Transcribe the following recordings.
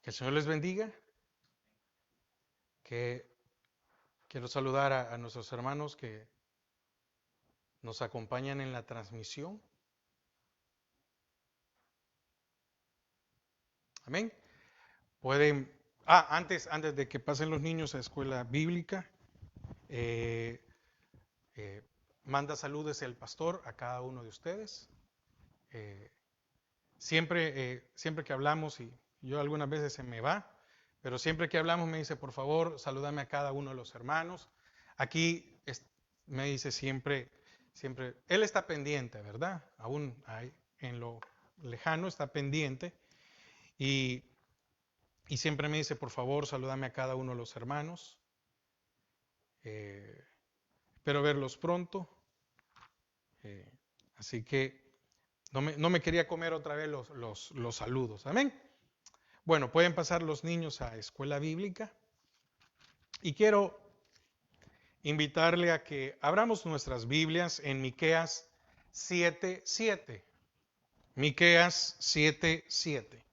Que el Señor les bendiga. Que quiero saludar a nuestros hermanos que nos acompañan en la transmisión. Amén. Pueden, antes de que pasen los niños a escuela bíblica, eh, eh, manda saludos el pastor a cada uno de ustedes. Eh, siempre que hablamos, y yo algunas veces se me va, pero siempre que hablamos me dice, por favor, salúdame a cada uno de los hermanos. Aquí me dice siempre, él está pendiente, ¿verdad? Aún en lo lejano está pendiente y, y siempre me dice, por favor, salúdame a cada uno de los hermanos. Espero verlos pronto. Eh, así que no me quería comer otra vez los saludos. Amén. Bueno, pueden pasar los niños a escuela bíblica y quiero invitarle a que abramos nuestras Biblias en Miqueas 7:7. Miqueas 7:7.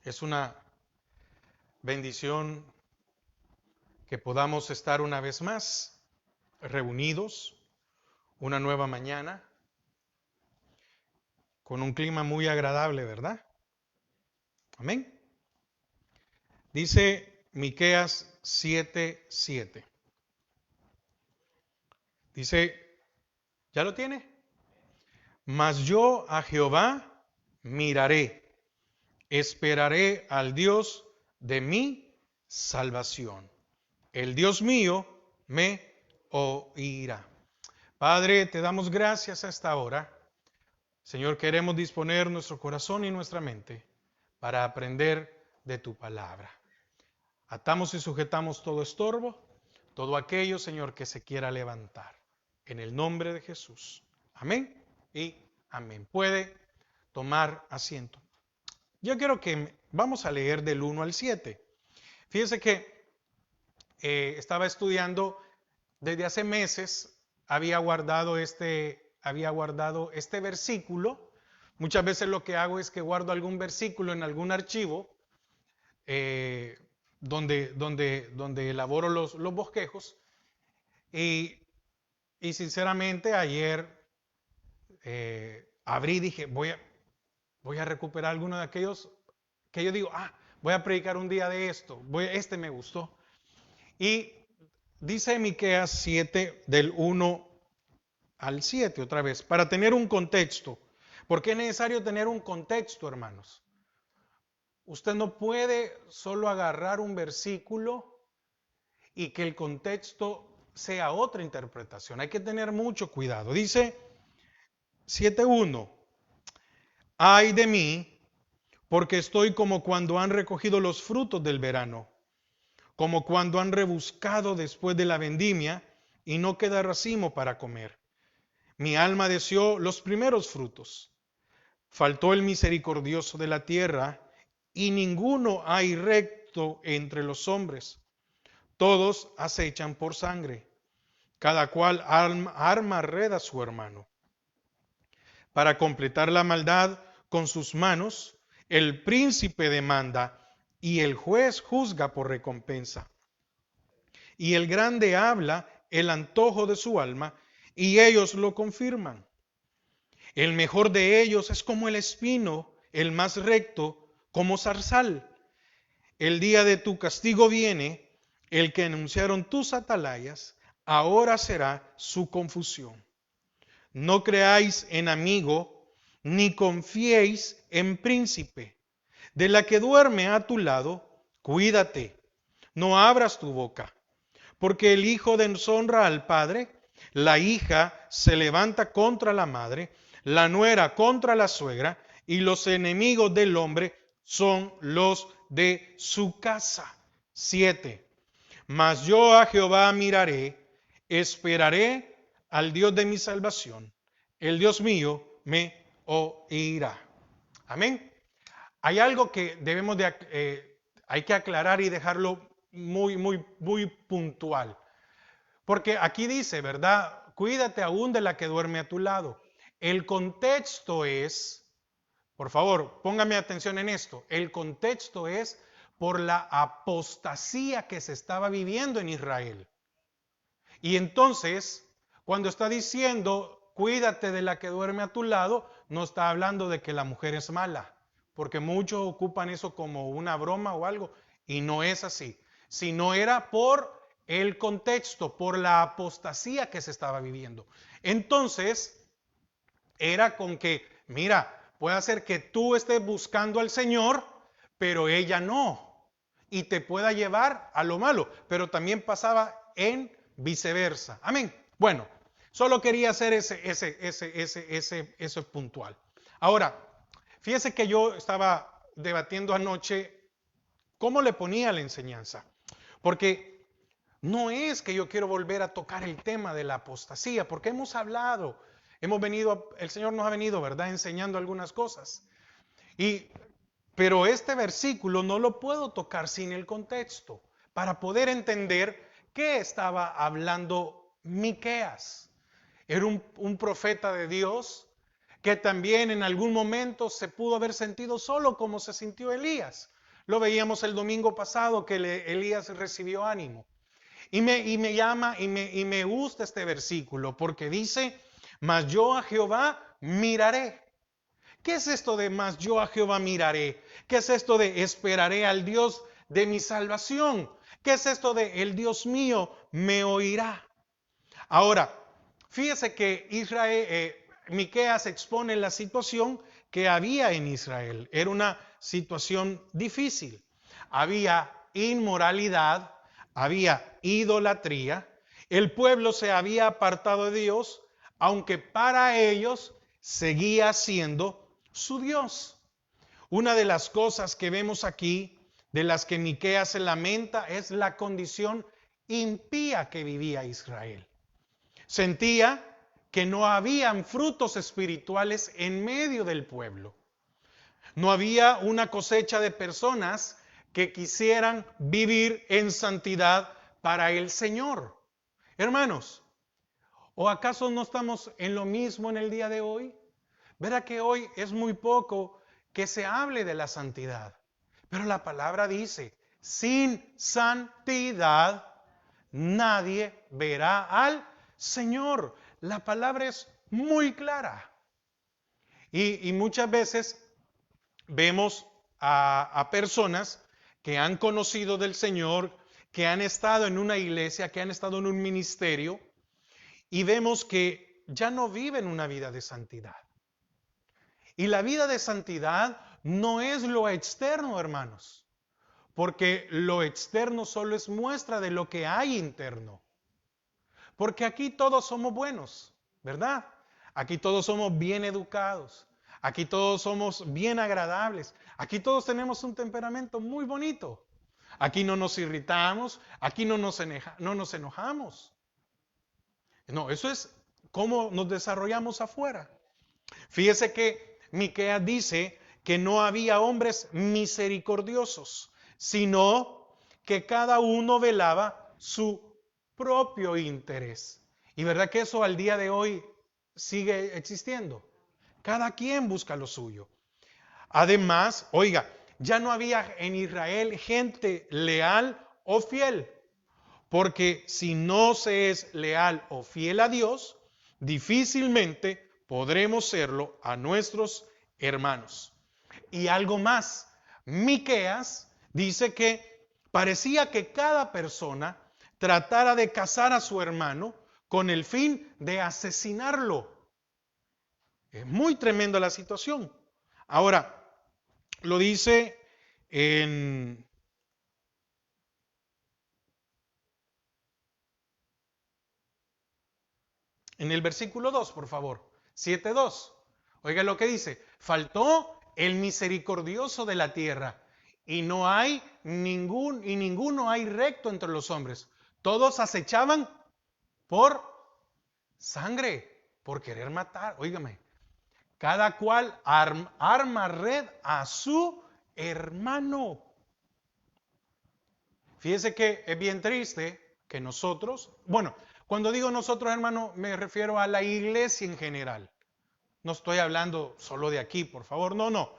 Es una bendición que podamos estar una vez más reunidos, una nueva mañana, con un clima muy agradable, ¿verdad? Amén. Dice Miqueas 7:7. Dice, ¿ya lo tiene? Mas yo a Jehová miraré, esperaré al Dios de mi salvación. El Dios mío me oirá. Padre, te damos gracias a esta hora. Señor, queremos disponer nuestro corazón y nuestra mente para aprender de tu palabra. Atamos y sujetamos todo estorbo, todo aquello, Señor, que se quiera levantar. En el nombre de Jesús. Amén y amén. Puede tomar asiento. Yo quiero que vamos a leer del 1 al 7. Fíjese que estaba estudiando desde hace meses, había guardado este versículo. Muchas veces lo que hago es que guardo algún versículo en algún archivo donde elaboro los bosquejos. Y sinceramente ayer abrí y dije, voy a recuperar alguno de aquellos que yo digo, voy a predicar un día de esto, este me gustó. Y dice Miqueas 7 del 1 al 7 otra vez, para tener un contexto. Porque es necesario tener un contexto, hermanos. Usted no puede solo agarrar un versículo y que el contexto sea otra interpretación. Hay que tener mucho cuidado. Dice 7:1, ay de mí, porque estoy como cuando han recogido los frutos del verano, como cuando han rebuscado después de la vendimia y no queda racimo para comer. Mi alma deseó los primeros frutos. Faltó el misericordioso de la tierra y ninguno hay recto entre los hombres. Todos acechan por sangre. Cada cual arma red a su hermano. Para completar la maldad con sus manos, el príncipe demanda y el juez juzga por recompensa. Y el grande habla el antojo de su alma y ellos lo confirman. El mejor de ellos es como el espino, el más recto como zarzal. El día de tu castigo viene, el que anunciaron tus atalayas, ahora será su confusión. No creáis en amigo, ni confiéis en príncipe. De la que duerme a tu lado, cuídate, no abras tu boca, porque el hijo deshonra al padre, la hija se levanta contra la madre, la nuera contra la suegra, y los enemigos del hombre son los de su casa. 7. Mas yo a Jehová miraré, esperaré al Dios de mi salvación. El Dios mío me oirá. Amén. Hay algo que hay que aclarar y dejarlo muy puntual. Porque aquí dice, ¿verdad? Cuídate aún de la que duerme a tu lado. El contexto es, por favor, póngame atención en esto, el contexto es por la apostasía que se estaba viviendo en Israel. Y entonces, cuando está diciendo, cuídate de la que duerme a tu lado, no está hablando de que la mujer es mala, porque muchos ocupan eso como una broma o algo, y no es así, sino era por el contexto, por la apostasía que se estaba viviendo. Entonces, era con que, mira, puede ser que tú estés buscando al Señor, pero ella no, y te pueda llevar a lo malo, pero también pasaba en viceversa. Amén. Bueno, solo quería hacer eso puntual. Ahora, fíjese que yo estaba debatiendo anoche cómo le ponía la enseñanza, porque no es que yo quiero volver a tocar el tema de la apostasía, porque hemos hablado, hemos venido, el Señor nos ha venido, ¿verdad?, enseñando algunas cosas. Pero este versículo no lo puedo tocar sin el contexto, para poder entender qué estaba hablando Miqueas. Era un profeta de Dios que también en algún momento se pudo haber sentido solo como se sintió Elías. Lo veíamos el domingo pasado que Elías recibió ánimo. Y me llama y me gusta este versículo porque dice, mas yo a Jehová miraré. ¿Qué es esto de mas yo a Jehová miraré? ¿Qué es esto de esperaré al Dios de mi salvación? ¿Qué es esto de el Dios mío me oirá? Ahora, fíjese que Miqueas expone la situación que había en Israel. Era una situación difícil. Había inmoralidad, había idolatría, el pueblo se había apartado de Dios, aunque para ellos seguía siendo su Dios. Una de las cosas que vemos aquí, de las que Miqueas se lamenta, es la condición impía que vivía Israel. Sentía que no habían frutos espirituales en medio del pueblo. No había una cosecha de personas que quisieran vivir en santidad para el Señor. Hermanos, ¿o acaso no estamos en lo mismo en el día de hoy? Verá que hoy es muy poco que se hable de la santidad. Pero la palabra dice, sin santidad nadie verá al Señor. La palabra es muy clara. Y muchas veces vemos a personas que han conocido del Señor, que han estado en una iglesia, que han estado en un ministerio, y vemos que ya no viven una vida de santidad. Y la vida de santidad no es lo externo, hermanos, porque lo externo solo es muestra de lo que hay interno. Porque aquí todos somos buenos, ¿verdad? Aquí todos somos bien educados. Aquí todos somos bien agradables. Aquí todos tenemos un temperamento muy bonito. Aquí no nos irritamos, aquí no nos enojamos. No, eso es cómo nos desarrollamos afuera. Fíjese que Miqueas dice que no había hombres misericordiosos, sino que cada uno velaba su propio interés. Y verdad que eso al día de hoy sigue existiendo. Cada quien busca lo suyo. Además, oiga, ya no había en Israel gente leal o fiel, porque si no se es leal o fiel a Dios, difícilmente podremos serlo a nuestros hermanos. Y algo más, Miqueas dice que parecía que cada persona tratara de cazar a su hermano con el fin de asesinarlo. Es muy tremenda la situación. Ahora, lo dice en el versículo 2, por favor. 7:2. Oiga lo que dice. Faltó el misericordioso de la tierra y no hay ninguno hay recto entre los hombres. Todos acechaban por sangre, por querer matar. Óigame. Cada cual arma red a su hermano. Fíjese que es bien triste que nosotros, bueno, cuando digo nosotros, hermano, me refiero a la iglesia en general. No estoy hablando solo de aquí, por favor, no, no.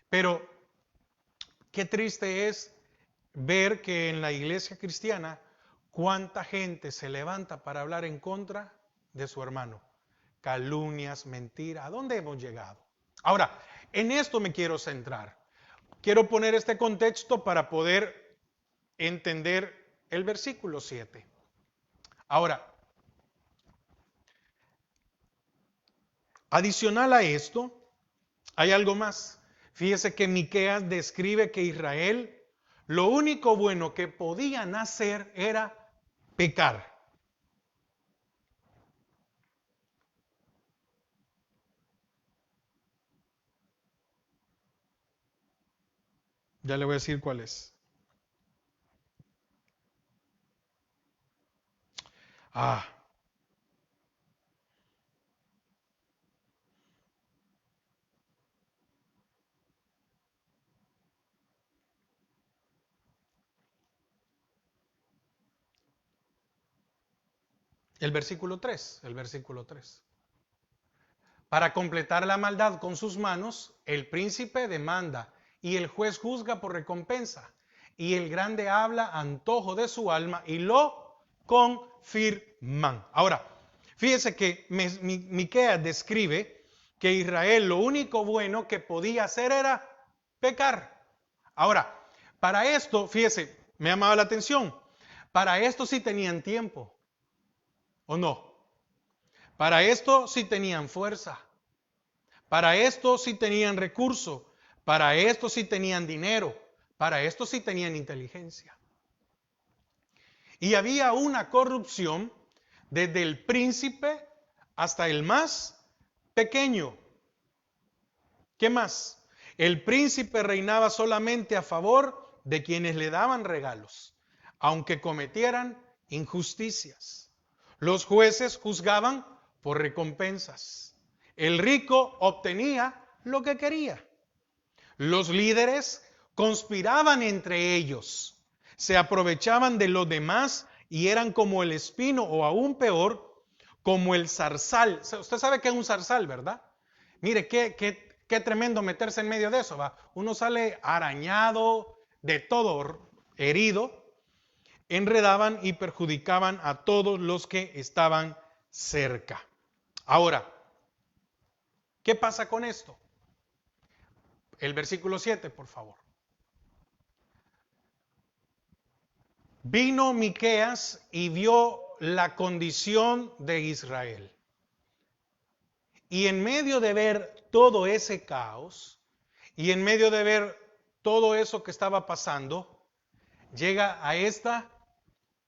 Pero qué triste es ver que en la iglesia cristiana cuánta gente se levanta para hablar en contra de su hermano. Calumnias, mentiras, ¿a dónde hemos llegado? Ahora, en esto me quiero centrar. Quiero poner este contexto para poder entender el versículo 7. Ahora, adicional a esto, hay algo más. Fíjese que Miqueas describe que Israel, lo único bueno que podían hacer era pecar. Ya le voy a decir cuál es. Ah, el versículo 3. Para completar la maldad con sus manos, el príncipe demanda y el juez juzga por recompensa. Y el grande habla antojo de su alma y lo confirman. Ahora, fíjese que Miqueas describe que Israel lo único bueno que podía hacer era pecar. Ahora, para esto, fíjese, me ha llamado la atención, para esto sí tenían tiempo, ¿o no? Para esto sí tenían fuerza. Para esto sí tenían recursos, para esto sí tenían dinero, para esto sí tenían inteligencia. Y había una corrupción desde el príncipe hasta el más pequeño. ¿Qué más? El príncipe reinaba solamente a favor de quienes le daban regalos, aunque cometieran injusticias. Los jueces juzgaban por recompensas. El rico obtenía lo que quería. Los líderes conspiraban entre ellos, se aprovechaban de los demás y eran como el espino o aún peor, como el zarzal. Usted sabe que es un zarzal, ¿verdad? Mire, qué tremendo meterse en medio de eso, ¿va? Uno sale arañado, de todo herido, enredaban y perjudicaban a todos los que estaban cerca. Ahora, ¿qué pasa con esto? El versículo 7, por favor. Vino Miqueas y vio la condición de Israel. Y en medio de ver todo ese caos, y en medio de ver todo eso que estaba pasando, llega a esta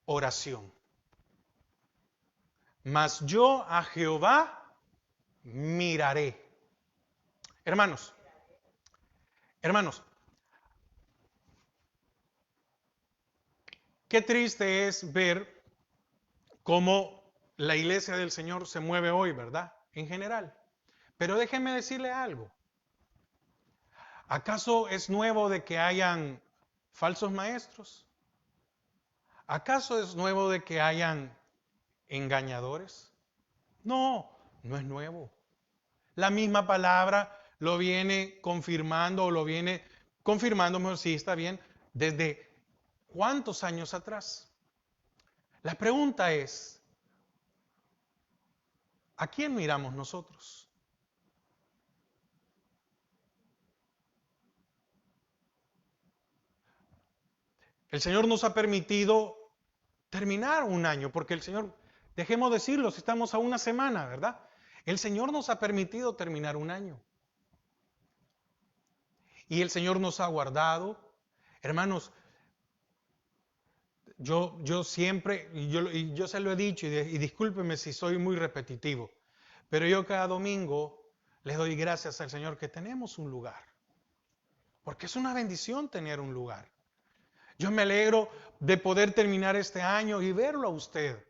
oración. Mas yo a Jehová miraré. Hermanos, hermanos, qué triste es ver cómo la iglesia del Señor se mueve hoy, ¿verdad? En general. Pero déjenme decirle algo. ¿Acaso es nuevo de que hayan falsos maestros? ¿Acaso es nuevo de que hayan engañadores? No, no es nuevo. La misma palabra lo viene confirmando o lo viene confirmando, mejor sí, está bien, desde cuántos años atrás. La pregunta es, ¿a quién miramos nosotros? El Señor nos ha permitido terminar un año, porque el Señor, dejemos decirlo, si estamos a una semana, ¿verdad? El Señor nos ha permitido terminar un año. Y el Señor nos ha guardado. Hermanos, yo siempre, y yo se lo he dicho, y discúlpeme si soy muy repetitivo, pero yo cada domingo les doy gracias al Señor que tenemos un lugar. Porque es una bendición tener un lugar. Yo me alegro de poder terminar este año y verlo a usted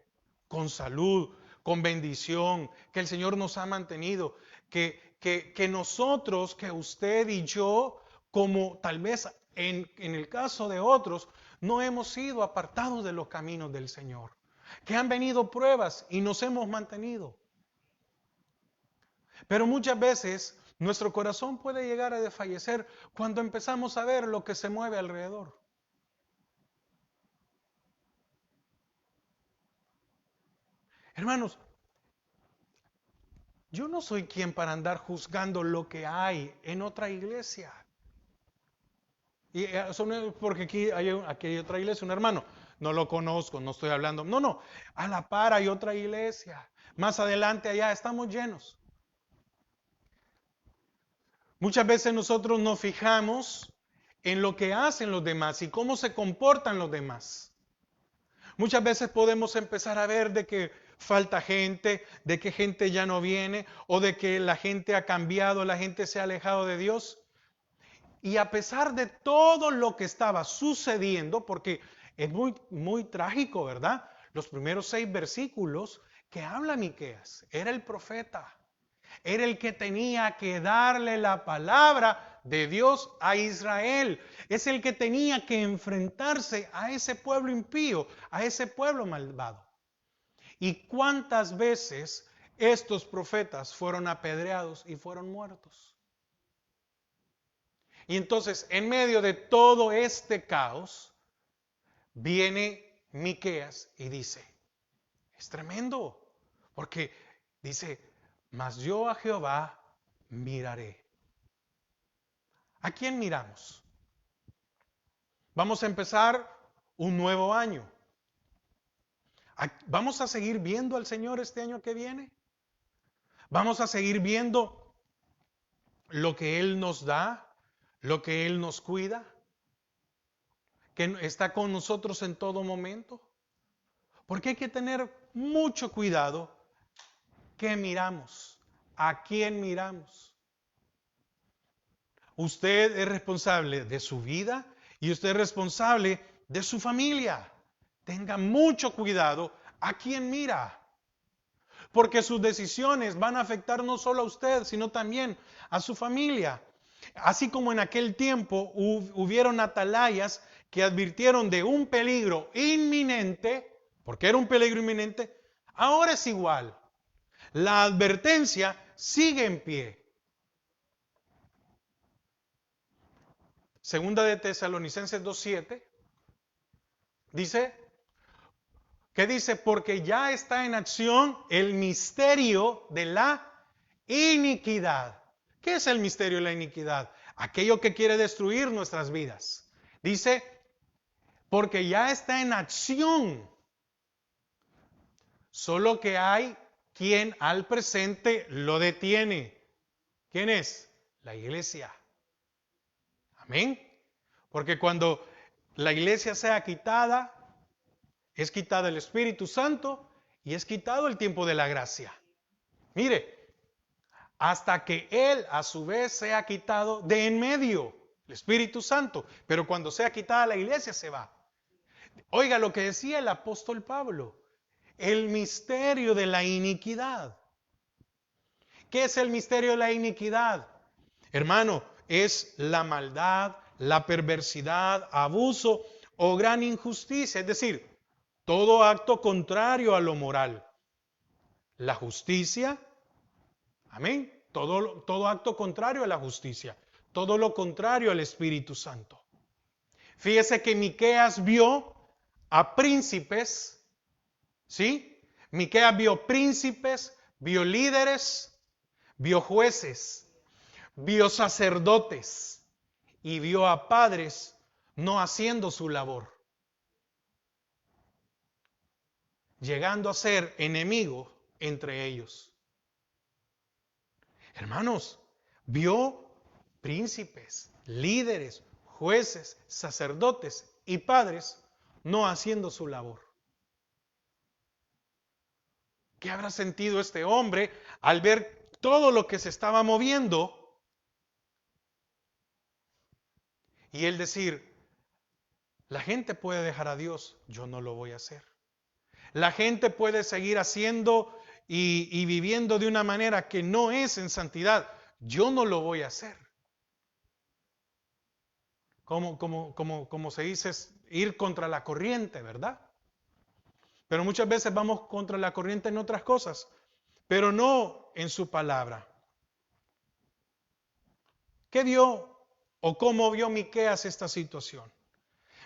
con salud, con bendición, que el Señor nos ha mantenido, que nosotros, que usted y yo, como tal vez en el caso de otros, no hemos sido apartados de los caminos del Señor, que han venido pruebas y nos hemos mantenido. Pero muchas veces nuestro corazón puede llegar a desfallecer cuando empezamos a ver lo que se mueve alrededor. Hermanos, yo no soy quien para andar juzgando lo que hay en otra iglesia. Y eso no es porque aquí hay otra iglesia, un hermano. No lo conozco, no estoy hablando. No, no, a la par hay otra iglesia. Más adelante allá estamos llenos. Muchas veces nosotros nos fijamos en lo que hacen los demás y cómo se comportan los demás. Muchas veces podemos empezar a ver de que falta gente, de que gente ya no viene o de que la gente ha cambiado, la gente se ha alejado de Dios. Y a pesar de todo lo que estaba sucediendo, porque es muy trágico, ¿verdad? Los primeros 6 versículos que habla Miqueas, era el profeta, era el que tenía que darle la palabra de Dios a Israel, es el que tenía que enfrentarse a ese pueblo impío, a ese pueblo malvado. ¿Y cuántas veces estos profetas fueron apedreados y fueron muertos? Y entonces, en medio de todo este caos, viene Miqueas y dice, es tremendo, porque dice, mas yo a Jehová miraré. ¿A quién miramos? Vamos a empezar un nuevo año. ¿Vamos a seguir viendo al Señor este año que viene? ¿Vamos a seguir viendo lo que Él nos da, lo que Él nos cuida, que está con nosotros en todo momento? Porque hay que tener mucho cuidado qué miramos, a quién miramos. Usted es responsable de su vida y usted es responsable de su familia. Tenga mucho cuidado a quién mira, porque sus decisiones van a afectar no solo a usted, sino también a su familia. Así como en aquel tiempo hubieron atalayas que advirtieron de un peligro inminente, porque era un peligro inminente, ahora es igual. La advertencia sigue en pie. Segunda de Tesalonicenses 2:7 dice, ¿qué dice? Porque ya está en acción el misterio de la iniquidad. ¿Qué es el misterio de la iniquidad? Aquello que quiere destruir nuestras vidas. Dice, porque ya está en acción. Solo que hay quien al presente lo detiene. ¿Quién es? La iglesia. Amén. Porque cuando la iglesia sea quitada, es quitada el Espíritu Santo y es quitado el tiempo de la gracia. Mire, hasta que Él a su vez sea quitado de en medio, el Espíritu Santo. Pero cuando sea quitada la iglesia se va. Oiga lo que decía el apóstol Pablo, el misterio de la iniquidad. ¿Qué es el misterio de la iniquidad? Hermano, es la maldad, la perversidad, abuso o gran injusticia, es decir, todo acto contrario a lo moral. La justicia, amén, todo acto contrario a la justicia, todo lo contrario al Espíritu Santo. Fíjese que Miqueas vio a príncipes, ¿sí? Miqueas vio príncipes, vio líderes, vio jueces, vio sacerdotes y vio a padres no haciendo su labor, llegando a ser enemigos entre ellos. Hermanos, vio príncipes, líderes, jueces, sacerdotes y padres no haciendo su labor. ¿Qué habrá sentido este hombre al ver todo lo que se estaba moviendo? Y él decir, la gente puede dejar a Dios, yo no lo voy a hacer. La gente puede seguir haciendo y viviendo de una manera que no es en santidad, yo no lo voy a hacer. Como se dice, es ir contra la corriente, ¿verdad? Pero muchas veces vamos contra la corriente en otras cosas, pero no en su palabra. ¿Qué vio o cómo vio Miqueas esta situación?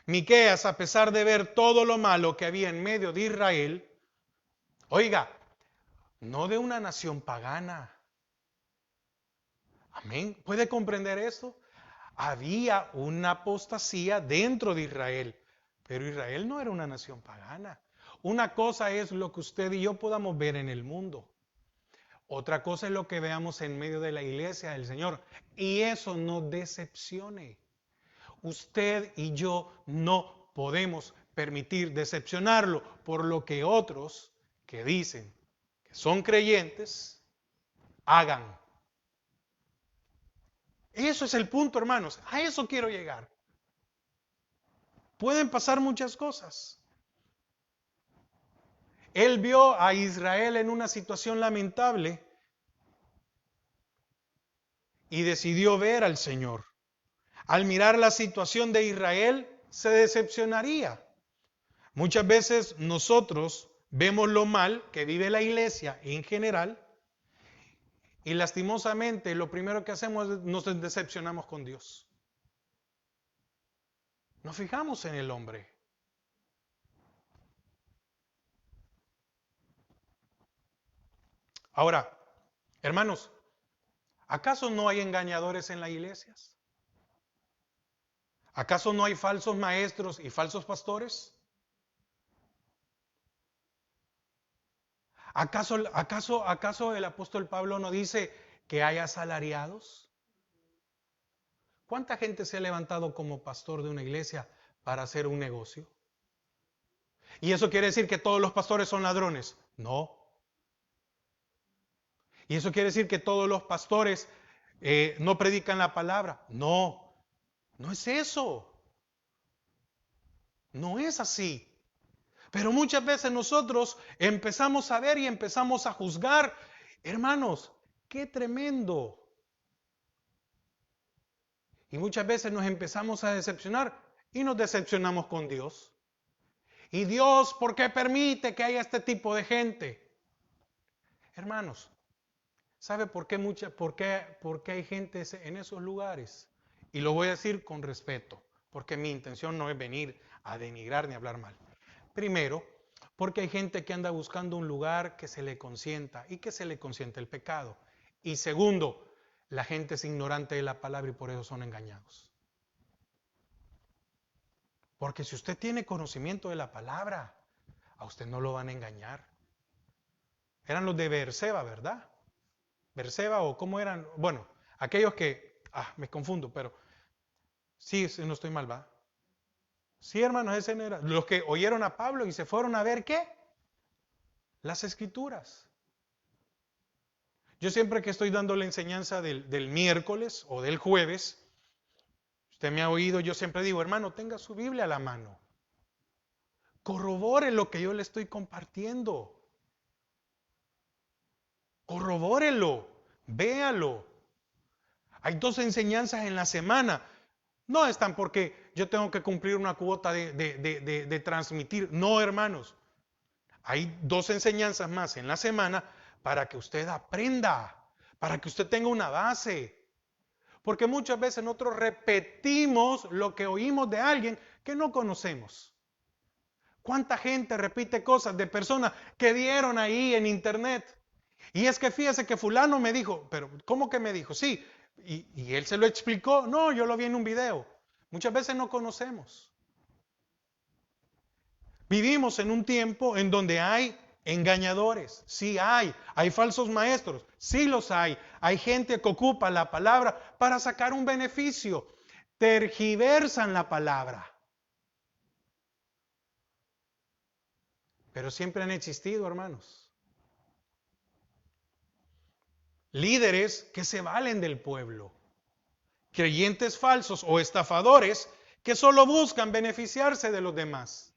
Miqueas, a pesar de ver todo lo malo que había en medio de Israel, oiga, no de una nación pagana. Amén. ¿Puede comprender esto? Había una apostasía dentro de Israel, pero Israel no era una nación pagana. Una cosa es lo que usted y yo podamos ver en el mundo. Otra cosa es lo que veamos en medio de la iglesia del Señor. Y eso no decepcione. Usted y yo no podemos permitir decepcionarlo por lo que otros que dicen que son creyentes hagan. Eso es el punto, hermanos. A eso quiero llegar. Pueden pasar muchas cosas. Él vio a Israel en una situación lamentable y decidió ver al Señor. Al mirar la situación de Israel, se decepcionaría. Muchas veces nosotros vemos lo mal que vive la iglesia en general y lastimosamente lo primero que hacemos es nos decepcionamos con Dios. Nos fijamos en el hombre. Ahora, hermanos, ¿acaso no hay engañadores en las iglesias? ¿Acaso no hay falsos maestros y falsos pastores? ¿Acaso el apóstol Pablo no dice que hay asalariados? ¿Cuánta gente se ha levantado como pastor de una iglesia para hacer un negocio? ¿Y eso quiere decir que todos los pastores son ladrones? No. ¿Y eso quiere decir que todos los pastores no predican la palabra? No. No es eso. No es así. Pero muchas veces nosotros empezamos a ver y empezamos a juzgar. Hermanos, qué tremendo. Y muchas veces nos empezamos a decepcionar y nos decepcionamos con Dios. ¿Y Dios por qué permite que haya este tipo de gente? Hermanos, ¿sabe por qué hay gente en esos lugares? Y lo voy a decir con respeto, porque mi intención no es venir a denigrar ni hablar mal. Primero, porque hay gente que anda buscando un lugar que se le consienta y que se le consienta el pecado. Y segundo, la gente es ignorante de la palabra y por eso son engañados. Porque si usted tiene conocimiento de la palabra, a usted no lo van a engañar. Eran los de Beerseba, ¿verdad? Beerseba o cómo eran, bueno, aquellos que, me confundo, pero sí, no estoy mal, ¿va? Sí, hermanos, ese era, los que oyeron a Pablo y se fueron a ver ¿qué? Las escrituras. Yo siempre que estoy dando la enseñanza del miércoles o del jueves, usted me ha oído, yo siempre digo, hermano, tenga su Biblia a la mano. Corrobore lo que yo le estoy compartiendo. Corrobórelo, véalo. Hay 2 enseñanzas en la semana. No están porque yo tengo que cumplir una cuota de transmitir. No, hermanos. Hay 2 enseñanzas más en la semana para que usted aprenda, para que usted tenga una base. Porque muchas veces nosotros repetimos lo que oímos de alguien que no conocemos. ¿Cuánta gente repite cosas de personas que vieron ahí en internet? Y es que fíjese que fulano me dijo, pero ¿cómo que me dijo? Sí, y él se lo explicó. No, yo lo vi en un video. Muchas veces no conocemos. Vivimos en un tiempo en donde hay engañadores, sí hay falsos maestros, sí los hay gente que ocupa la palabra para sacar un beneficio, tergiversan la palabra. Pero siempre han existido, hermanos, líderes que se valen del pueblo, creyentes falsos o estafadores que solo buscan beneficiarse de los demás.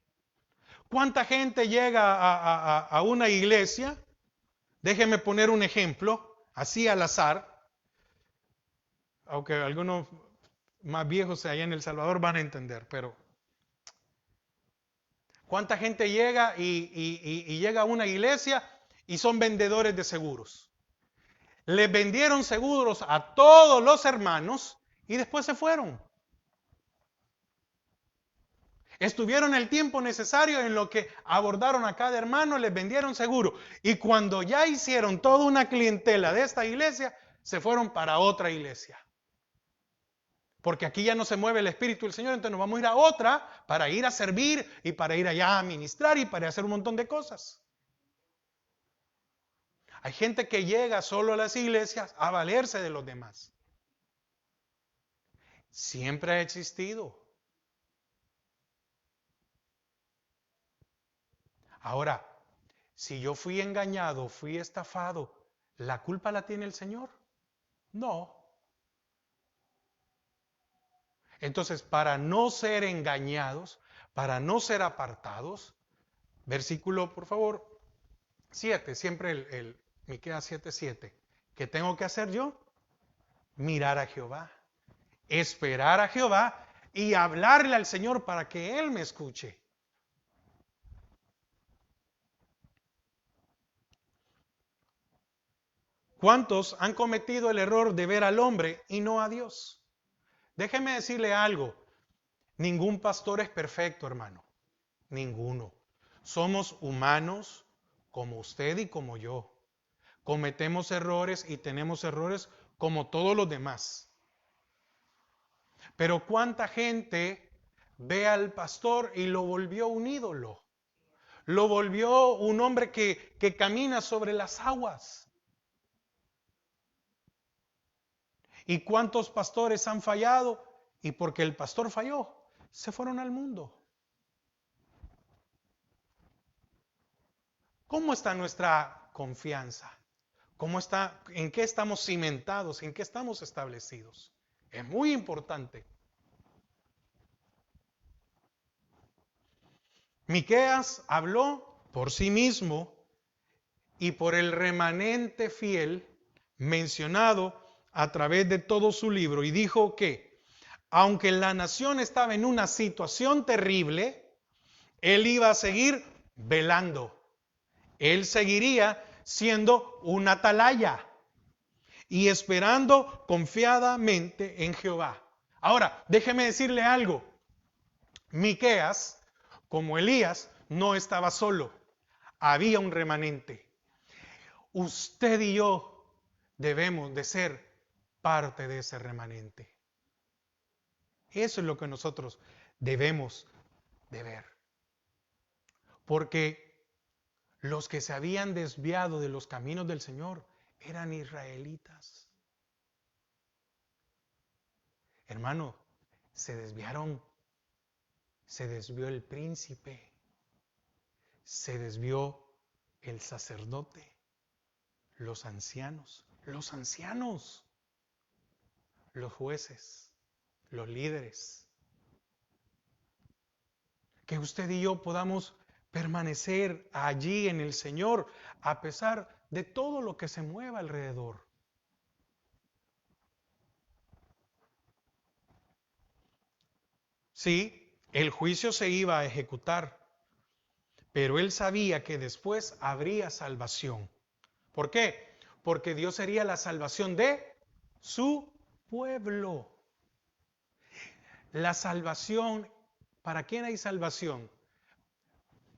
¿Cuánta gente llega a una iglesia? Déjenme poner un ejemplo, así al azar, aunque algunos más viejos allá en El Salvador van a entender, pero ¿cuánta gente llega y llega a una iglesia y son vendedores de seguros? Les vendieron seguros a todos los hermanos y después se fueron. Estuvieron el tiempo necesario en lo que abordaron a cada hermano, les vendieron seguro. Y cuando ya hicieron toda una clientela de esta iglesia, se fueron para otra iglesia. Porque aquí ya no se mueve el Espíritu del Señor, entonces nos vamos a ir a otra para ir a servir y para ir allá a ministrar y para hacer un montón de cosas. Hay gente que llega solo a las iglesias a valerse de los demás. Siempre ha existido. Ahora, si yo fui engañado, fui estafado, ¿la culpa la tiene el Señor? No. Entonces, para no ser engañados, para no ser apartados, versículo, por favor, 7, siempre el Miqueas 7:7. ¿Qué tengo que hacer yo? Mirar a Jehová, esperar a Jehová y hablarle al Señor para que Él me escuche. ¿Cuántos han cometido el error de ver al hombre y no a Dios? Déjeme decirle algo. Ningún pastor es perfecto, hermano. Ninguno. Somos humanos como usted y como yo. Cometemos errores y tenemos errores como todos los demás. Pero ¿cuánta gente ve al pastor y lo volvió un ídolo? Lo volvió un hombre que camina sobre las aguas. ¿Y cuántos pastores han fallado? Y porque el pastor falló, se fueron al mundo. ¿Cómo está nuestra confianza? ¿Cómo está? ¿En qué estamos cimentados? ¿En qué estamos establecidos? Es muy importante. Miqueas habló por sí mismo y por el remanente fiel mencionado a través de todo su libro y dijo que aunque la nación estaba en una situación terrible, él iba a seguir velando. Él seguiría siendo un atalaya y esperando confiadamente en Jehová. Ahora, déjeme decirle algo. Miqueas, como Elías, no estaba solo. Había un remanente. Usted y yo debemos de ser parte de ese remanente. Eso es lo que nosotros debemos de ver. Porque los que se habían desviado de los caminos del Señor eran israelitas. Hermano, se desviaron. Se desvió el príncipe. Se desvió el sacerdote. Los ancianos. Los ancianos. Los jueces. Los líderes. Que usted y yo podamos permanecer allí en el Señor a pesar de todo lo que se mueva alrededor. Sí, el juicio se iba a ejecutar, pero él sabía que después habría salvación. ¿Por qué? Porque Dios sería la salvación de su pueblo. La salvación, ¿para quién hay salvación?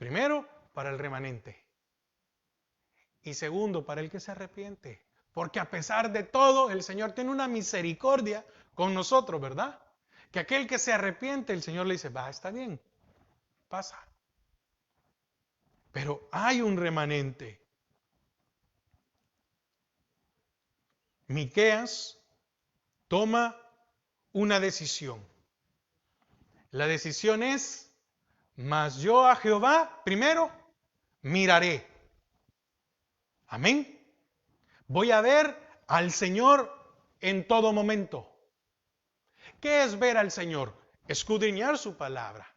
Primero, para el remanente. Y segundo, para el que se arrepiente. Porque a pesar de todo, el Señor tiene una misericordia con nosotros, ¿verdad? Que aquel que se arrepiente, el Señor le dice, va, está bien, pasa. Pero hay un remanente. Miqueas toma una decisión. La decisión es, mas yo a Jehová, primero, miraré. Amén. Voy a ver al Señor en todo momento. ¿Qué es ver al Señor? Escudriñar su palabra.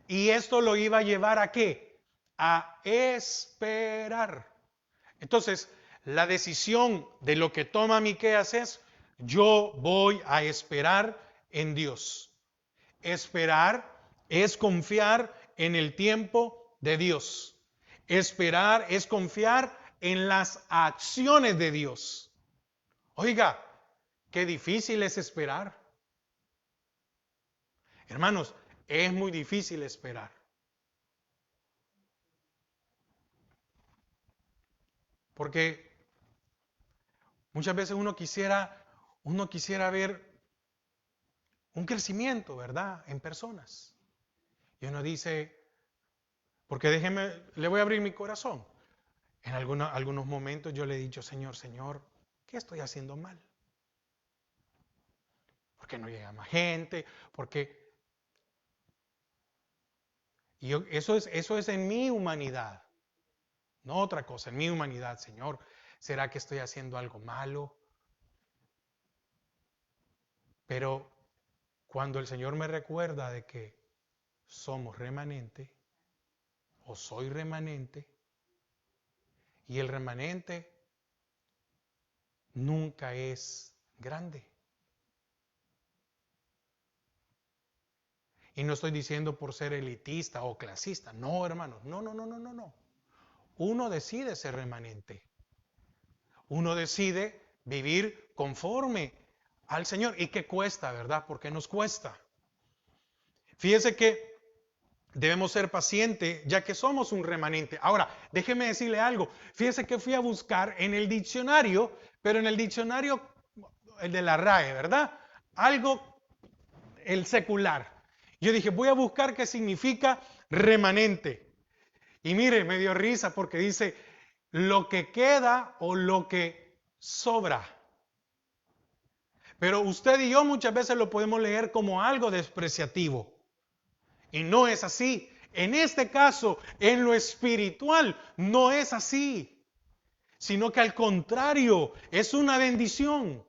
Y esto lo iba a llevar ¿a qué? A esperar. Entonces, la decisión de lo que toma Miqueas es, yo voy a esperar en Dios. Esperar es confiar en el tiempo de Dios. Esperar es confiar en las acciones de Dios. Oiga, qué difícil es esperar. Hermanos, es muy difícil esperar. Porque muchas veces uno quisiera ver un crecimiento, ¿verdad? En personas. Y uno dice, porque le voy a abrir mi corazón. En algunos momentos yo le he dicho, Señor, ¿qué estoy haciendo mal? ¿Por qué no llega más gente? Porque eso es en mi humanidad, no otra cosa, en mi humanidad, Señor. ¿Será que estoy haciendo algo malo? Pero cuando el Señor me recuerda de que somos remanente, o soy remanente, y el remanente nunca es grande. Y no estoy diciendo por ser elitista o clasista, no, hermanos, no. Uno decide ser remanente. Uno decide vivir conforme al Señor. ¿Y qué cuesta, verdad? Porque nos cuesta. Fíjese que debemos ser pacientes ya que somos un remanente. Ahora, déjeme decirle algo. Fíjese que fui a buscar en el diccionario, pero en el diccionario, el de la RAE, ¿verdad? Algo, el secular. Yo dije, voy a buscar qué significa remanente. Y mire, me dio risa porque dice, lo que queda o lo que sobra. Pero usted y yo muchas veces lo podemos leer como algo despreciativo. Y no es así. En este caso, en lo espiritual, no es así. Sino que al contrario, es una bendición.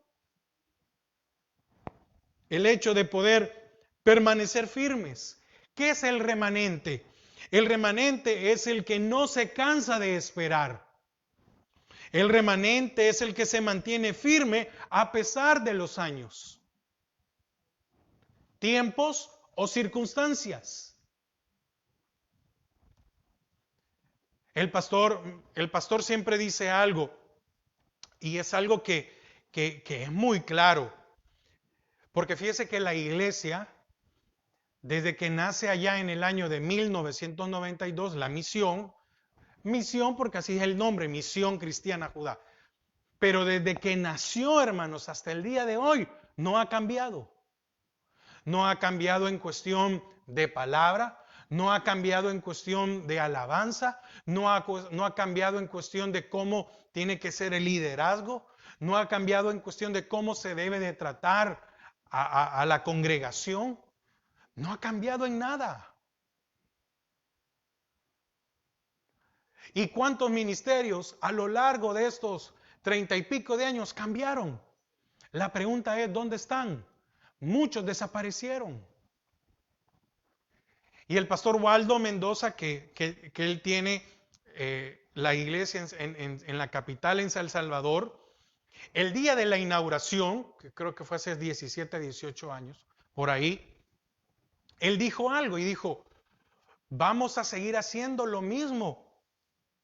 El hecho de poder permanecer firmes. ¿Qué es el remanente? El remanente es el que no se cansa de esperar. El remanente es el que se mantiene firme a pesar de los años, tiempos o circunstancias. El pastor siempre dice algo, y es algo que es muy claro. Porque fíjese que la iglesia, desde que nace allá en el año de 1992, la misión porque así es el nombre, Misión Cristiana Judá. Pero desde que nació, hermanos, hasta el día de hoy, no ha cambiado. No ha cambiado en cuestión de palabra, no ha cambiado en cuestión de alabanza, no ha cambiado en cuestión de cómo tiene que ser el liderazgo, no ha cambiado en cuestión de cómo se debe de tratar a la congregación. No ha cambiado en nada. ¿Y cuántos ministerios a lo largo de estos 30 y pico de años cambiaron? La pregunta es, ¿dónde están? Muchos desaparecieron. Y el pastor Waldo Mendoza, que él tiene la iglesia en la capital, en San Salvador, el día de la inauguración, que creo que fue hace 17, 18 años, por ahí, él dijo algo y dijo, vamos a seguir haciendo lo mismo.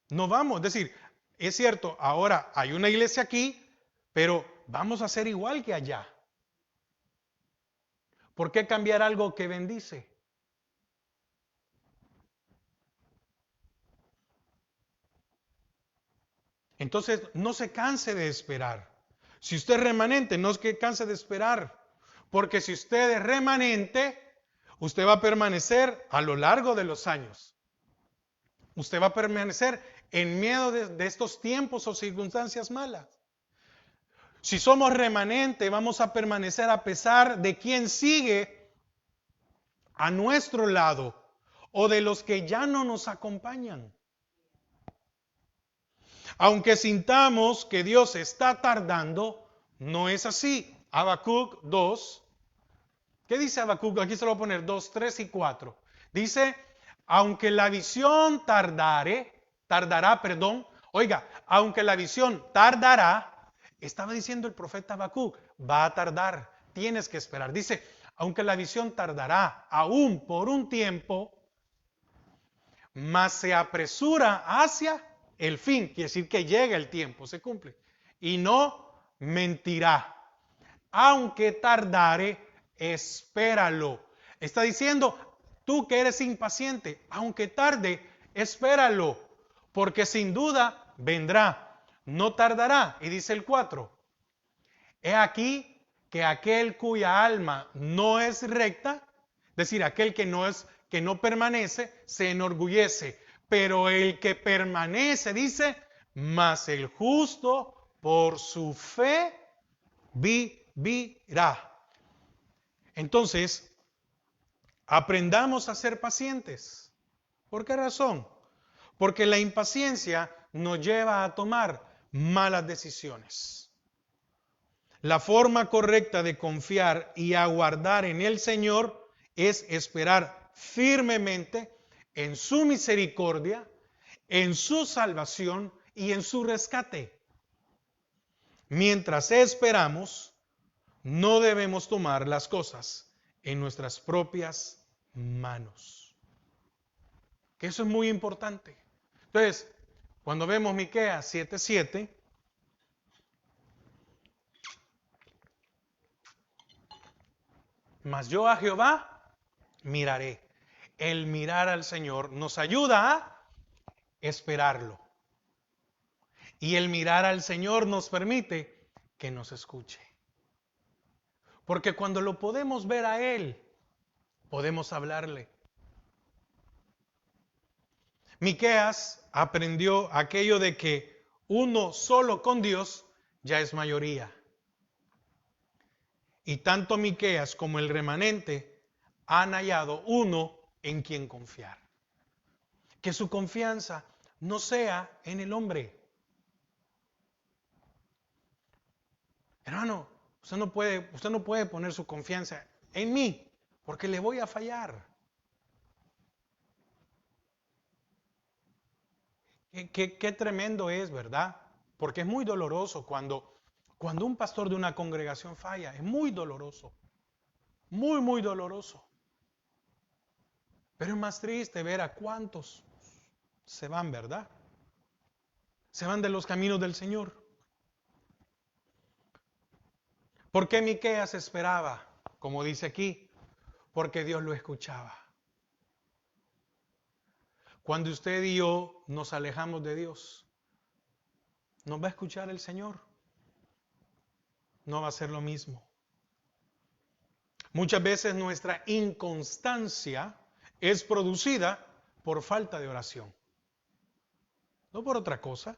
No vamos, es decir, es cierto, ahora hay una iglesia aquí, pero vamos a hacer igual que allá. ¿Por qué cambiar algo que bendice? Entonces, no se canse de esperar. Si usted es remanente, no es que canse de esperar. Porque si usted es remanente, usted va a permanecer a lo largo de los años. Usted va a permanecer en medio de estos tiempos o circunstancias malas. Si somos remanente, vamos a permanecer a pesar de quien sigue a nuestro lado o de los que ya no nos acompañan. Aunque sintamos que Dios está tardando, no es así. Habacuc 2. ¿Qué dice Habacuc? Aquí se lo voy a poner 2, 3 y 4. Dice, aunque la visión oiga, aunque la visión tardará, estaba diciendo el profeta Habacuc, va a tardar, tienes que esperar. Dice, aunque la visión tardará aún por un tiempo, mas se apresura hacia el fin, quiere decir que llega el tiempo, se cumple, y no mentirá. aunque tardare, espéralo. Está diciendo, tú que eres impaciente, aunque tarde, espéralo, porque sin duda vendrá, no tardará. Y dice el 4, he aquí que aquel cuya alma no es recta, es decir, aquel que no permanece, se enorgullece, pero el que permanece, dice, mas el justo por su fe vivirá. Entonces, aprendamos a ser pacientes. ¿Por qué razón? Porque la impaciencia nos lleva a tomar malas decisiones. La forma correcta de confiar y aguardar en el Señor es esperar firmemente en su misericordia, en su salvación y en su rescate. Mientras esperamos, no debemos tomar las cosas en nuestras propias manos. Que eso es muy importante. Entonces, cuando vemos Miqueas 7:7, mas yo a Jehová miraré. El mirar al Señor nos ayuda a esperarlo. Y el mirar al Señor nos permite que nos escuche. Porque cuando lo podemos ver a Él, podemos hablarle. Miqueas aprendió aquello de que uno solo con Dios ya es mayoría. Y tanto Miqueas como el remanente han hallado uno en quien confiar. Que su confianza no sea en el hombre. Hermano, usted no puede poner su confianza en mí, porque le voy a fallar. Qué tremendo es, ¿verdad? Porque es muy doloroso cuando un pastor de una congregación falla. Es muy doloroso. Muy, muy doloroso. Pero es más triste ver a cuántos se van, ¿verdad? Se van de los caminos del Señor. ¿Por qué Miqueas esperaba? Como dice aquí, porque Dios lo escuchaba. Cuando usted y yo nos alejamos de Dios, ¿nos va a escuchar el Señor? No va a ser lo mismo. Muchas veces nuestra inconstancia es producida por falta de oración, no por otra cosa.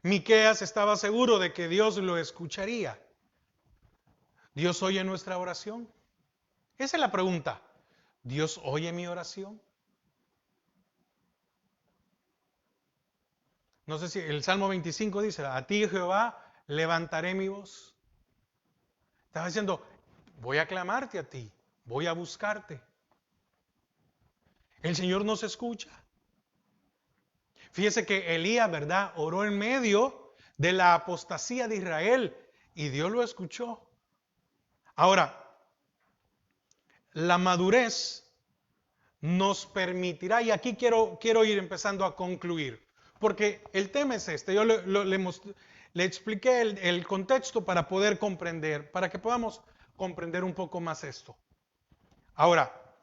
Miqueas estaba seguro de que Dios lo escucharía. ¿Dios oye nuestra oración? Esa es la pregunta. ¿Dios oye mi oración? No sé si el Salmo 25 dice, a ti Jehová levantaré mi voz. Estaba diciendo, voy a clamarte a ti, voy a buscarte. El Señor nos escucha. Fíjese que Elías, ¿verdad? Oró en medio de la apostasía de Israel y Dios lo escuchó. Ahora, la madurez nos permitirá, y aquí quiero ir empezando a concluir, porque el tema es este, yo le expliqué el contexto para poder comprender, para que podamos comprender un poco más esto. Ahora,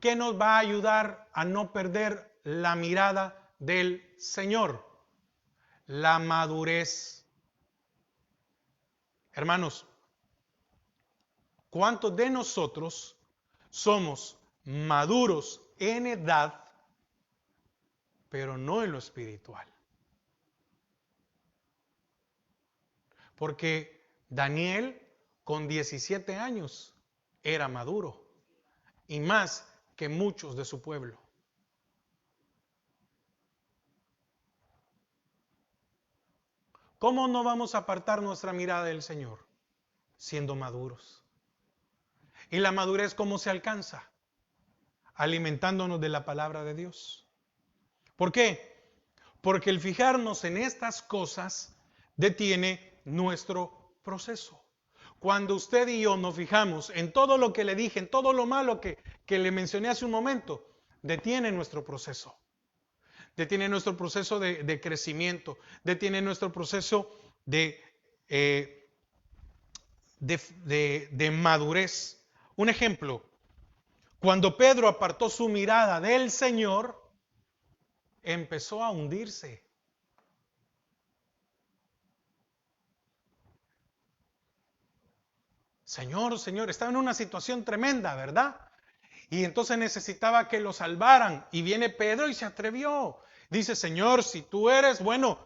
¿qué nos va a ayudar a no perder la mirada del Señor? La madurez. Hermanos, ¿cuántos de nosotros somos maduros en edad, pero no en lo espiritual? Porque Daniel con 17 años era maduro y más que muchos de su pueblo. ¿Cómo no vamos a apartar nuestra mirada del Señor? Siendo maduros. ¿Y la madurez cómo se alcanza? Alimentándonos de la palabra de Dios. ¿Por qué? Porque el fijarnos en estas cosas detiene nuestro proceso. Cuando usted y yo nos fijamos en todo lo que le dije, en todo lo malo que le mencioné hace un momento, detiene nuestro proceso. Detiene nuestro proceso de crecimiento, detiene nuestro proceso de eh, de madurez. Un ejemplo, cuando Pedro apartó su mirada del Señor, empezó a hundirse. Señor, Señor, estaba en una situación tremenda, ¿verdad? Y entonces necesitaba que lo salvaran. Y viene Pedro y se atrevió. Dice, Señor, si tú eres, bueno,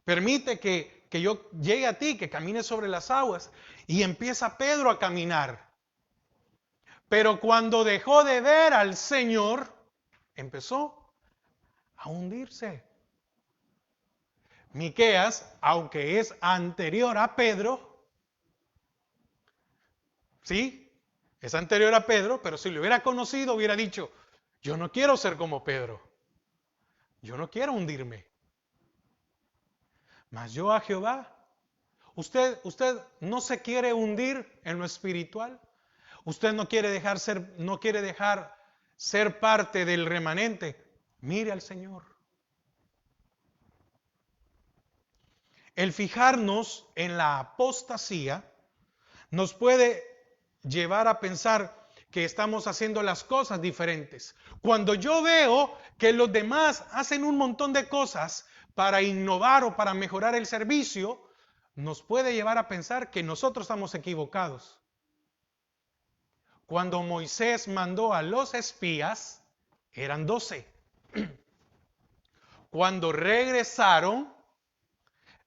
permite que yo llegue a ti, que camine sobre las aguas. Y empieza Pedro a caminar. Pero cuando dejó de ver al Señor, empezó a hundirse. Miqueas, aunque es anterior a Pedro, ¿sí? Es anterior a Pedro, pero si lo hubiera conocido, hubiera dicho, yo no quiero ser como Pedro. Yo no quiero hundirme. Mas yo a Jehová. Usted no se quiere hundir en lo espiritual. Usted no quiere dejar ser parte del remanente. Mire al Señor. El fijarnos en la apostasía nos puede llevar a pensar que estamos haciendo las cosas diferentes. Cuando yo veo que los demás hacen un montón de cosas para innovar o para mejorar el servicio, nos puede llevar a pensar que nosotros estamos equivocados. Cuando Moisés mandó a los espías, eran 12. Cuando regresaron,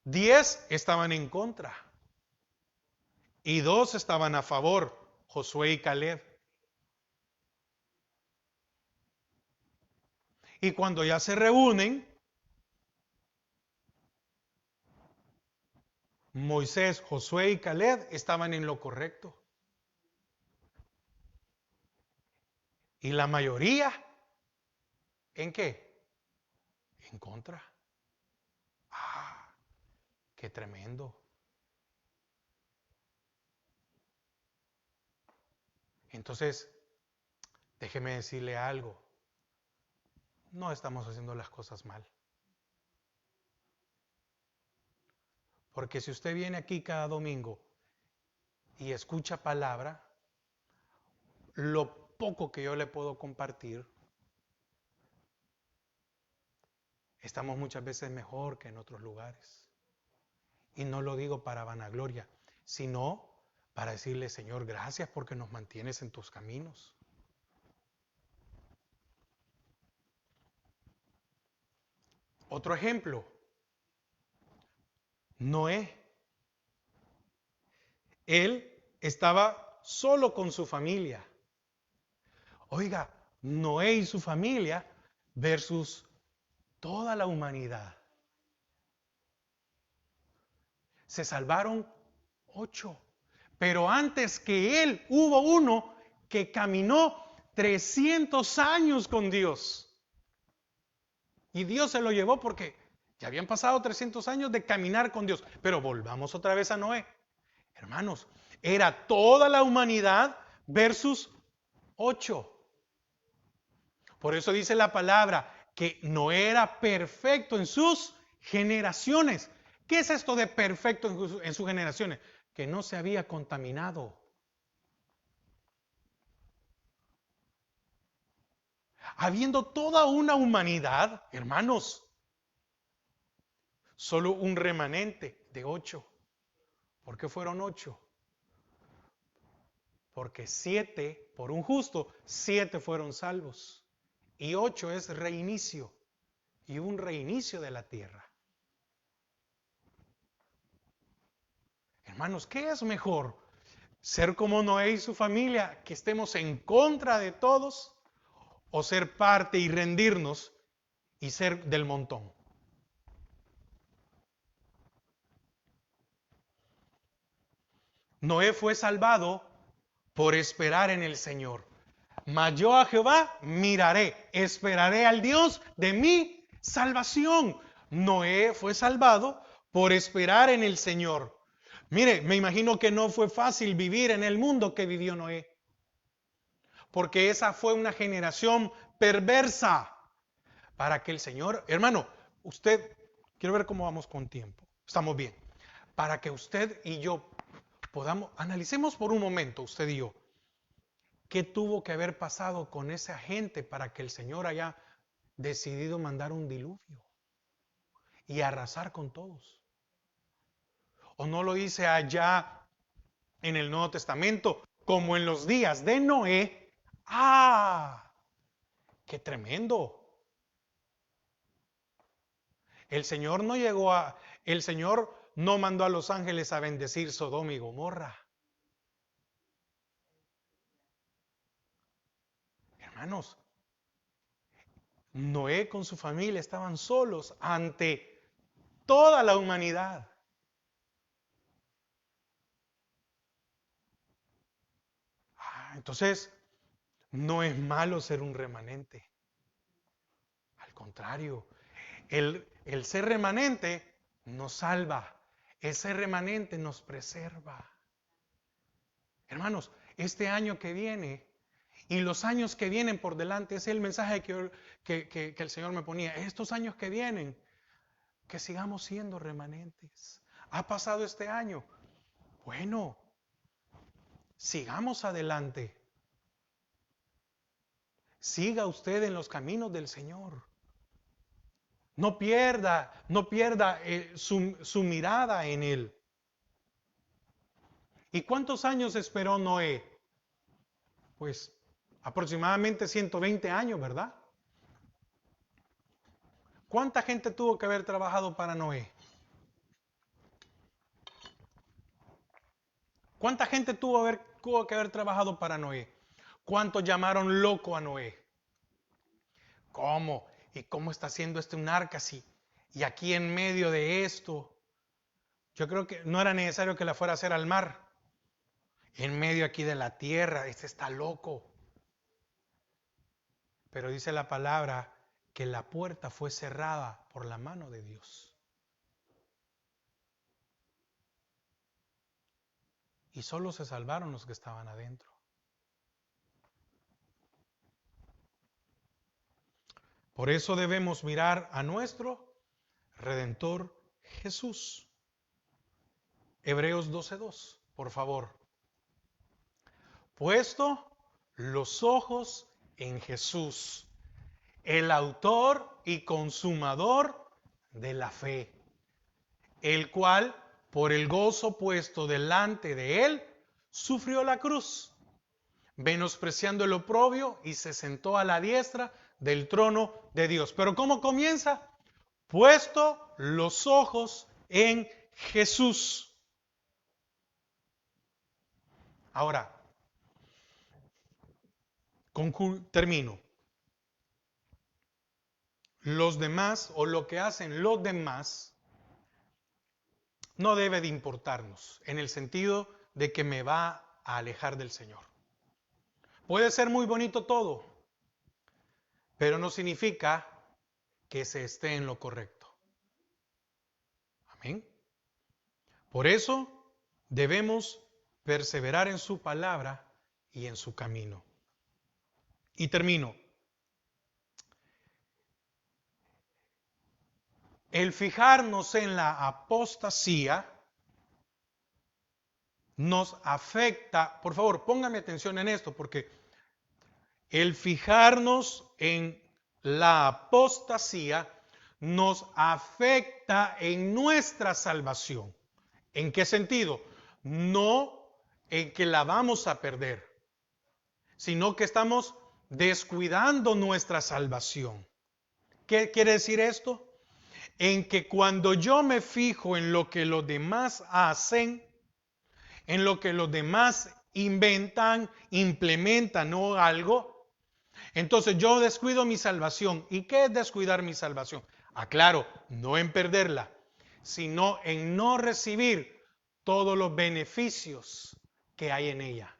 10 estaban en contra y 2 estaban a favor, Josué y Caleb. Y cuando ya se reúnen, Moisés, Josué y Caleb estaban en lo correcto. Y la mayoría, ¿en qué? En contra. Ah, qué tremendo. Entonces, déjeme decirle algo. No estamos haciendo las cosas mal. Porque si usted viene aquí cada domingo y escucha palabra, lo poco que yo le puedo compartir, estamos muchas veces mejor que en otros lugares. Y no lo digo para vanagloria, sino para decirle, Señor, gracias porque nos mantienes en tus caminos. Otro ejemplo, Noé. Él estaba solo con su familia. Oiga, Noé y su familia versus toda la humanidad. Se salvaron 8. Pero antes que él hubo uno que caminó 300 años con Dios. Y Dios se lo llevó porque ya habían pasado 300 años de caminar con Dios. Pero volvamos otra vez a Noé. Hermanos, era toda la humanidad versus 8. Por eso dice la palabra que Noé era perfecto en sus generaciones. ¿Qué es esto de perfecto en sus generaciones? Que no se había contaminado. Habiendo toda una humanidad, hermanos, solo un remanente de 8. ¿Por qué fueron 8? Porque 7, por un justo, 7 fueron salvos. Y 8 es reinicio. Y un reinicio de la tierra. Hermanos, ¿qué es mejor? ¿Ser como Noé y su familia, que estemos en contra de todos? ¿O ser parte y rendirnos y ser del montón? Noé fue salvado por esperar en el Señor. Mas yo a Jehová miraré, esperaré al Dios de mi salvación. Noé fue salvado por esperar en el Señor. Mire, me imagino que no fue fácil vivir en el mundo que vivió Noé. Porque esa fue una generación perversa. Para que el Señor, hermano, usted, quiero ver cómo vamos con tiempo. Estamos bien. para que usted y yo analicemos por un momento, usted y yo, qué tuvo que haber pasado con esa gente para que el Señor haya decidido mandar un diluvio y arrasar con todos. ¿O no lo dice allá en el Nuevo Testamento, como en los días de Noé? ¡Ah! ¡Qué tremendo! El Señor no mandó a los ángeles a bendecir Sodoma y Gomorra. Hermanos, Noé con su familia estaban solos ante toda la humanidad. Entonces, no es malo ser un remanente. Al contrario, el ser remanente nos salva. El ser remanente nos preserva. Hermanos, este año que viene y los años que vienen por delante, ese es el mensaje que el Señor me ponía. Estos años que vienen, que sigamos siendo remanentes. Ha pasado este año. Bueno, sigamos adelante. Siga usted en los caminos del Señor. No pierda su mirada en Él. ¿Y cuántos años esperó Noé? Pues aproximadamente 120 años, ¿verdad? ¿Cuánta gente tuvo que haber trabajado para Noé? ¿Cuánta gente tuvo que haber trabajado para Noé? ¿Cuántos llamaron loco a Noé? ¿Cómo? ¿Y cómo está haciendo un arca así? Y aquí en medio de esto, yo creo que no era necesario que la fuera a hacer al mar. En medio aquí de la tierra, este está loco. Pero dice la palabra que la puerta fue cerrada por la mano de Dios. Y solo se salvaron los que estaban adentro. Por eso debemos mirar a nuestro Redentor Jesús. Hebreos 12:2, por favor. Puesto los ojos en Jesús, el autor y consumador de la fe, el cual, por el gozo puesto delante de él, sufrió la cruz, menospreciando el oprobio, y se sentó a la diestra del trono de Dios. Pero ¿cómo comienza? Puesto los ojos en Jesús. Ahora, termino. Los demás o lo que hacen los demás no debe de importarnos en el sentido de que me va a alejar del Señor. Puede ser muy bonito todo, pero no significa que se esté en lo correcto. Amén. Por eso debemos perseverar en su palabra y en su camino. Y termino. El fijarnos en la apostasía nos afecta. Por favor, póngame atención en esto, porque el fijarnos en la apostasía nos afecta en nuestra salvación. ¿En qué sentido? No en que la vamos a perder, sino que estamos descuidando nuestra salvación. ¿Qué quiere decir esto? En que cuando yo me fijo en lo que los demás hacen, en lo que los demás inventan, implementan o algo, entonces yo descuido mi salvación. ¿Y qué es descuidar mi salvación? Aclaro, no en perderla, sino en no recibir todos los beneficios que hay en ella.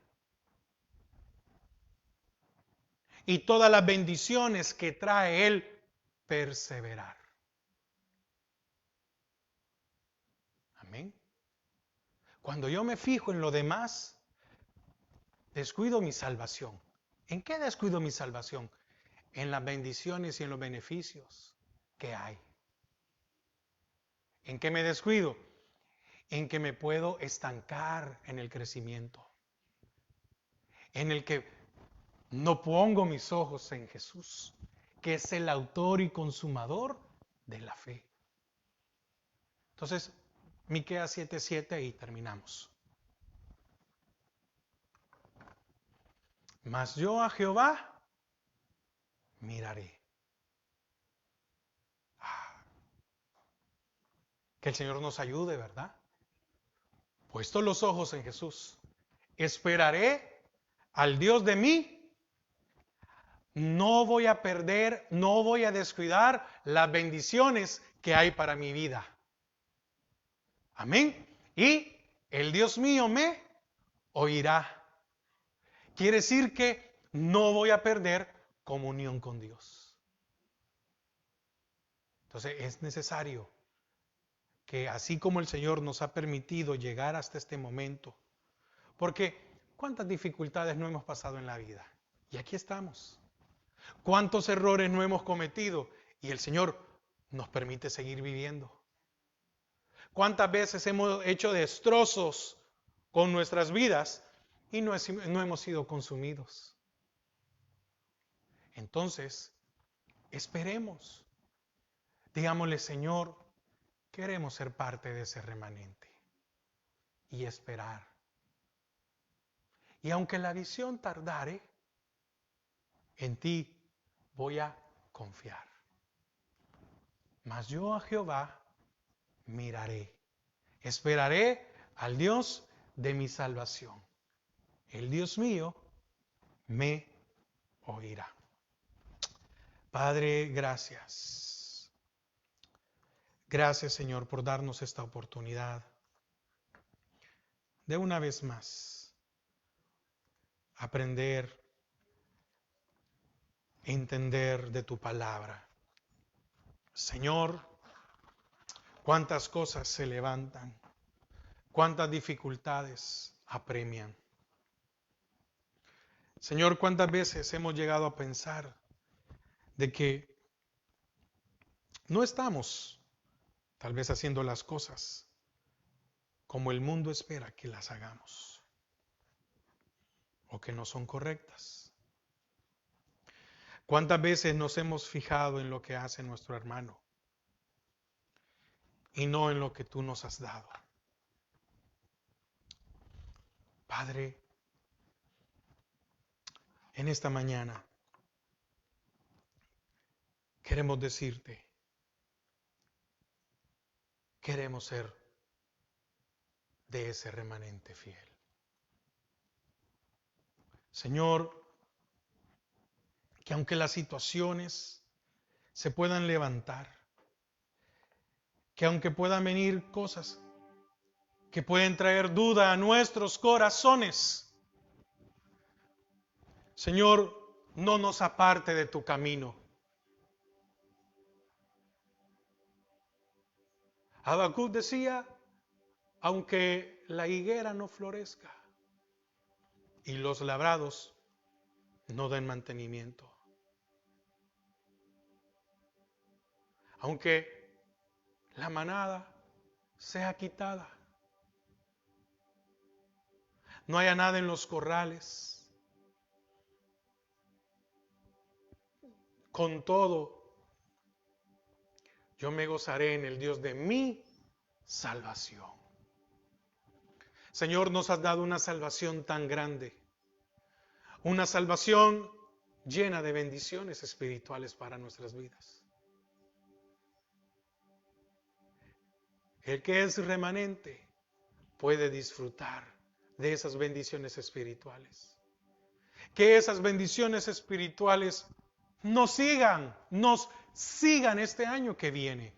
Y todas las bendiciones que trae el perseverar. Amén. Cuando yo me fijo en lo demás, descuido mi salvación. ¿En qué descuido mi salvación? En las bendiciones y en los beneficios que hay. ¿En qué me descuido? en que me puedo estancar en el crecimiento, en el que no pongo mis ojos en Jesús, que es el autor y consumador de la fe. Entonces, Miqueas 7:7 y terminamos. Mas yo a Jehová miraré. Que el Señor nos ayude, ¿verdad? Puesto los ojos en Jesús, esperaré al Dios de mí. No voy a perder, no voy a descuidar las bendiciones que hay para mi vida. Amén. Y el Dios mío me oirá. Quiere decir que no voy a perder comunión con Dios. Entonces es necesario que así como el Señor nos ha permitido llegar hasta este momento, porque ¿cuántas dificultades no hemos pasado en la vida? Y aquí estamos. ¿Cuántos errores no hemos cometido? Y el Señor nos permite seguir viviendo. ¿Cuántas veces hemos hecho destrozos con nuestras vidas y no hemos sido consumidos? Entonces, esperemos. Digámosle, Señor, queremos ser parte de ese remanente y esperar. Y aunque la visión tardare, en ti voy a confiar. Mas yo a Jehová miraré. Esperaré al Dios de mi salvación. El Dios mío me oirá. Padre, gracias. Gracias, Señor, por darnos esta oportunidad de una vez más aprender, entender de tu palabra. Señor, cuántas cosas se levantan, cuántas dificultades apremian. Señor, cuántas veces hemos llegado a pensar de que no estamos tal vez haciendo las cosas como el mundo espera que las hagamos o que no son correctas. ¿Cuántas veces nos hemos fijado en lo que hace nuestro hermano y no en lo que tú nos has dado? Padre, en esta mañana queremos decirte, queremos ser de ese remanente fiel. Señor, que aunque las situaciones se puedan levantar, que aunque puedan venir cosas que pueden traer duda a nuestros corazones, Señor, no nos aparte de tu camino. Habacuc decía, aunque la higuera no florezca y los labrados no den mantenimiento, aunque la manada sea quitada, no haya nada en los corrales, con todo, yo me gozaré en el Dios de mi salvación. Señor, nos has dado una salvación tan grande, una salvación llena de bendiciones espirituales para nuestras vidas. El que es remanente puede disfrutar de esas bendiciones espirituales. Que esas bendiciones espirituales nos sigan este año que viene.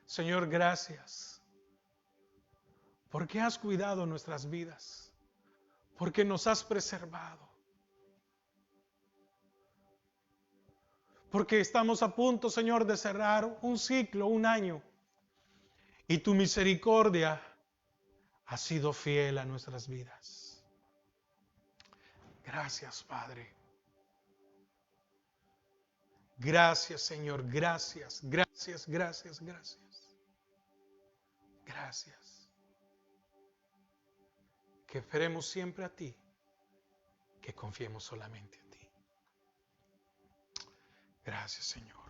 Señor, gracias, porque has cuidado nuestras vidas, porque nos has preservado, porque estamos a punto, Señor, de cerrar un ciclo, un año, y tu misericordia ha sido fiel a nuestras vidas. Gracias, Padre. Gracias, Señor. Gracias, gracias, gracias, gracias. Gracias. Que esperemos siempre a ti. Que confiemos solamente en ti. Gracias, Señor.